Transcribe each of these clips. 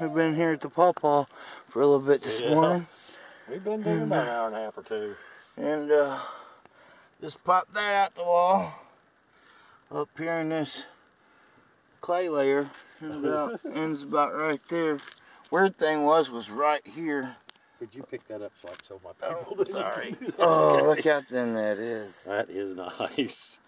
we've been here at the pawpaw for a little bit this morning. We've been doing about an hour and a half or two. And just popped that out the wall. Up here in this clay layer. Ends about right there. Weird thing was right here. Could you pick that up so I can show my people? Oh, sorry. Oh, okay. Look how thin that is. That is nice.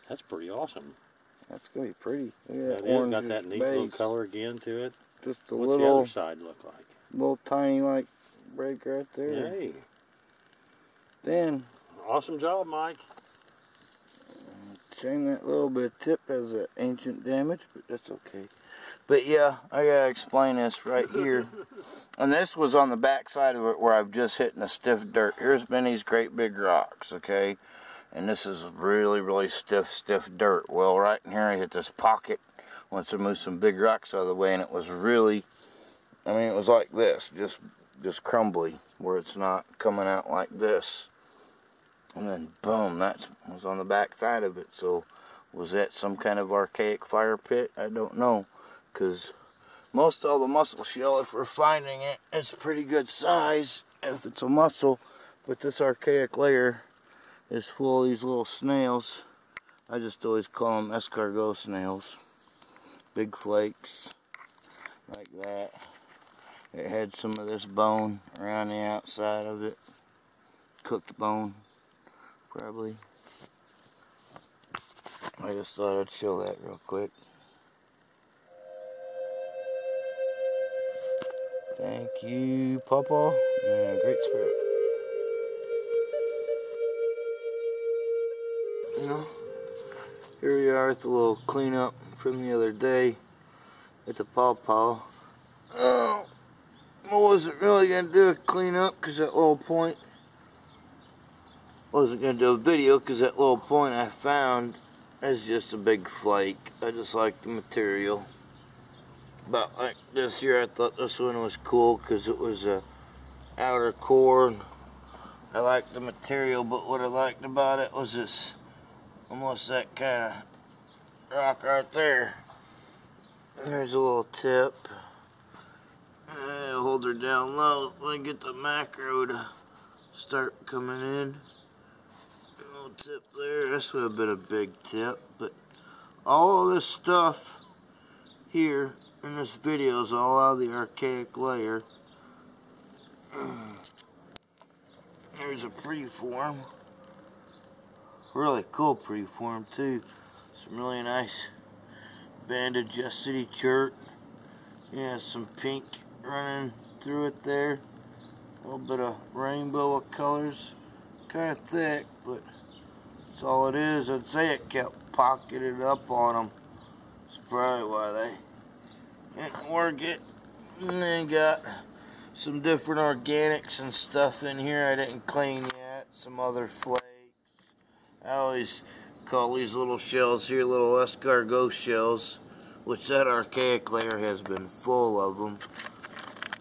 That's pretty awesome. That's going to be pretty. That is got that neat little color again to it. Just a What's little. the other side look like? Little tiny like break right there. Hey. Then. Awesome job, Mike. Shame that little bit of tip has an ancient damage, but that's okay. But yeah, I gotta explain this right here. And this was on the back side of it where I've just hit in the stiff dirt. Here's been these great big rocks, okay? And this is really, really stiff dirt. Well, right in here I hit this pocket once I moved some big rocks out of the way, and it was really, I mean, it was like this, just crumbly, where it's not coming out like this. And then boom, that was on the back side of it. So was that some kind of archaic fire pit? I don't know, because most all the mussel shell, if we're finding it, it's pretty good size if it's a mussel. But this archaic layer is full of these little snails. I just always call them escargot snails. Big flakes like that. It had some of this bone around the outside of it. Cooked bone, probably. I just thought I'd show that real quick. Thank you, Papa. Yeah, great spirit. You know, here we are at the little cleanup from the other day at the pawpaw. Oh, I wasn't really going to do a cleanup because that little point, wasn't going to do a video because that little point I found is just a big flake. I just like the material. But like this here, I thought this one was cool because it was a outer core. And I liked the material, but what I liked about it was this, almost that kind of rock right there. There's a little tip. I'll hold her down low so I get the macro to start coming in. A little tip there. This would have been a big tip, but all of this stuff here in this video is all out of the archaic layer. There's a preform. Really cool preform too. Some really nice banded Just City chert. Yeah, some pink running through it there. A little bit of rainbow of colors. Kind of thick, but that's all it is. I'd say it kept pocketed up on them. That's probably why they didn't work it. And then got some different organics and stuff in here I didn't clean yet. Some other flakes. I always call these little shells here little escargot shells, which that archaic layer has been full of them.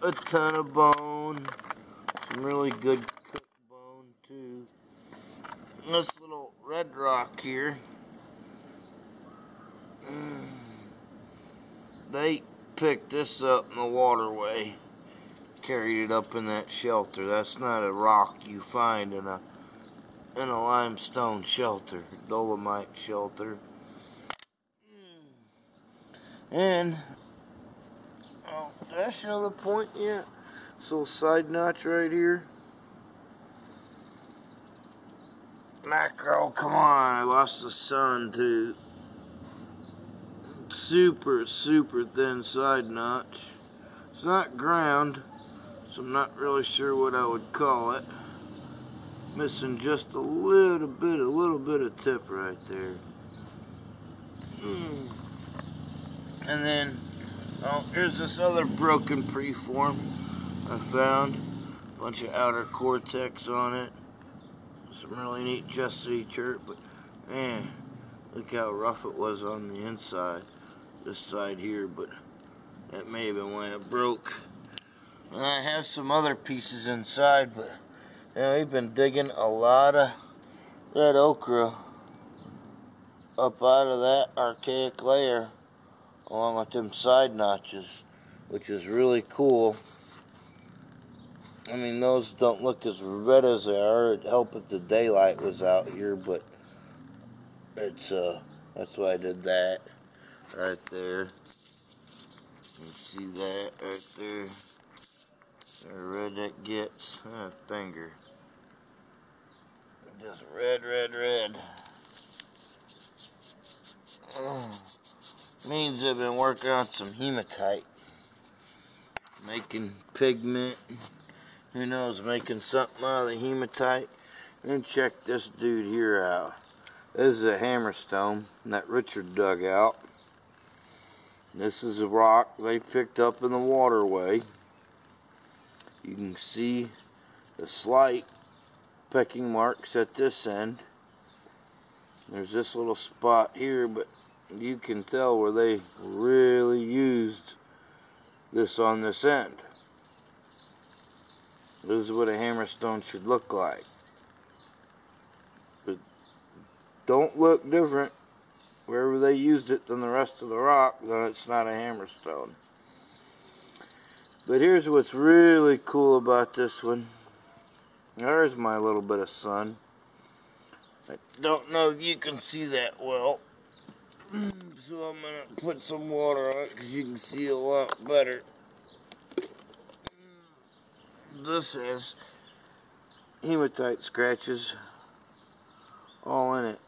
A ton of bone, some really good cooked bone too. And this little red rock here, they picked this up in the waterway, carried it up in that shelter. That's not a rock you find in a limestone shelter, dolomite shelter. And oh, did I show the point yet? This little side notch right here. Macro, come on, I lost the sun too. Super thin side notch. It's not ground, so I'm not really sure what I would call it. Missing just a little bit of tip right there. And then, oh, here's this other broken preform I found. A bunch of outer cortex on it. Some really neat Just City chert, but man, look how rough it was on the inside. This side here, but that may have been why it broke. And I have some other pieces inside, but you know, we've been digging a lot of red ochre up out of that archaic layer, along with them side notches. which is really cool. I mean, those don't look as red as they are. It'd help if the daylight was out here, but it's that's why I did that right there. You see that right there? How red that gets. Finger. Just red, red, red. Means I've been working on some hematite. Making pigment. Who knows, making something out of the hematite. And check this dude here out. This is a hammerstone that Richard dug out. This is a rock they picked up in the waterway. You can see the slight pecking marks at this end. There's this little spot here, but you can tell where they really used this on this end. This is what a hammerstone should look like. But don't look different wherever they used it than the rest of the rock, then it's not a hammerstone. But here's what's really cool about this one. There's my little bit of sun. I don't know if you can see that well. So I'm going to put some water on it because you can see a lot better. This has hematite scratches all in it.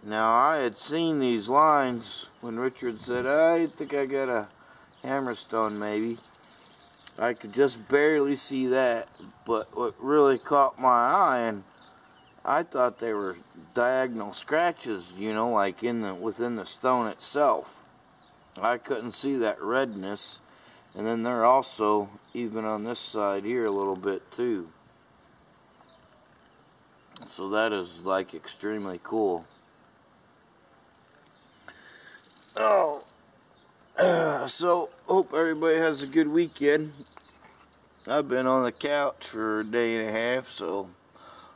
Now, I had seen these lines when Richard said, I think I got a hammerstone maybe. I could just barely see that, but what really caught my eye, and I thought they were diagonal scratches, you know, like within the stone itself. I couldn't see that redness, and then they're also even on this side here a little bit too. So that is like extremely cool. Oh, so hope everybody has a good weekend. I've been on the couch for a day and a half, so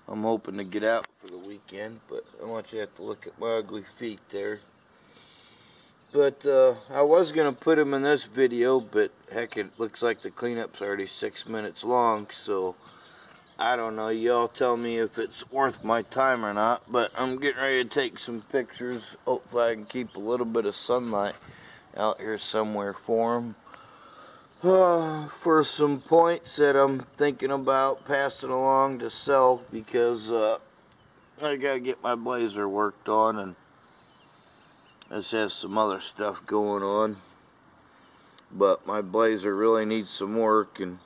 I'm hoping to get out for the weekend, but I want you to have to look at my ugly feet there. But I was going to put them in this video, but heck, it looks like the cleanup's already 6 minutes long, so I don't know. Y'all tell me if it's worth my time or not, but I'm getting ready to take some pictures. Hopefully I can keep a little bit of sunlight out here somewhere for them. For some points that I'm thinking about passing along to sell, because I gotta get my blazer worked on, and this has some other stuff going on, but my blazer really needs some work, and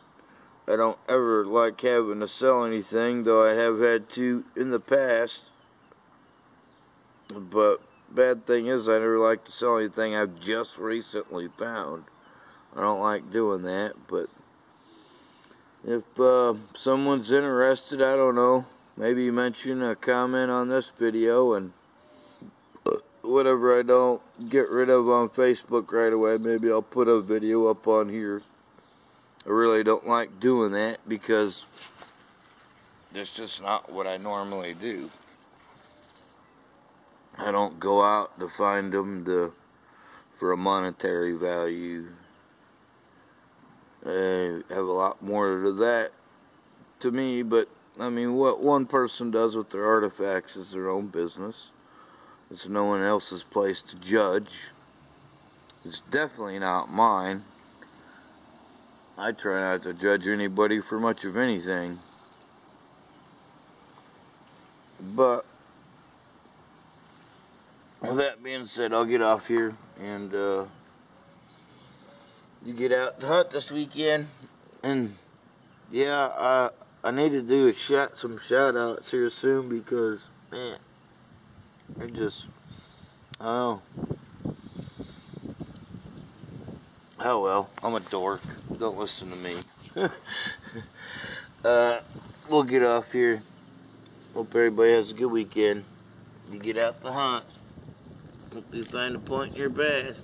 I don't ever like having to sell anything, though I have had to in the past. But bad thing is I never like to sell anything I've just recently found. I don't like doing that, but if someone's interested, I don't know, maybe mention a comment on this video, and whatever I don't get rid of on Facebook right away, maybe I'll put a video up on here. I really don't like doing that because that's just not what I normally do. I don't go out to find them for a monetary value. I have a lot more to that to me, but I mean, what one person does with their artifacts is their own business. It's no one else's place to judge. It's definitely not mine. I try not to judge anybody for much of anything. But with that being said, I'll get off here, and you get out to hunt this weekend. And yeah, I need to do some shout outs here soon, because man, they're just, I don't know. Oh well, I'm a dork. Don't listen to me. We'll get off here. Hope everybody has a good weekend. You get out to hunt. Hope you find a point in your path.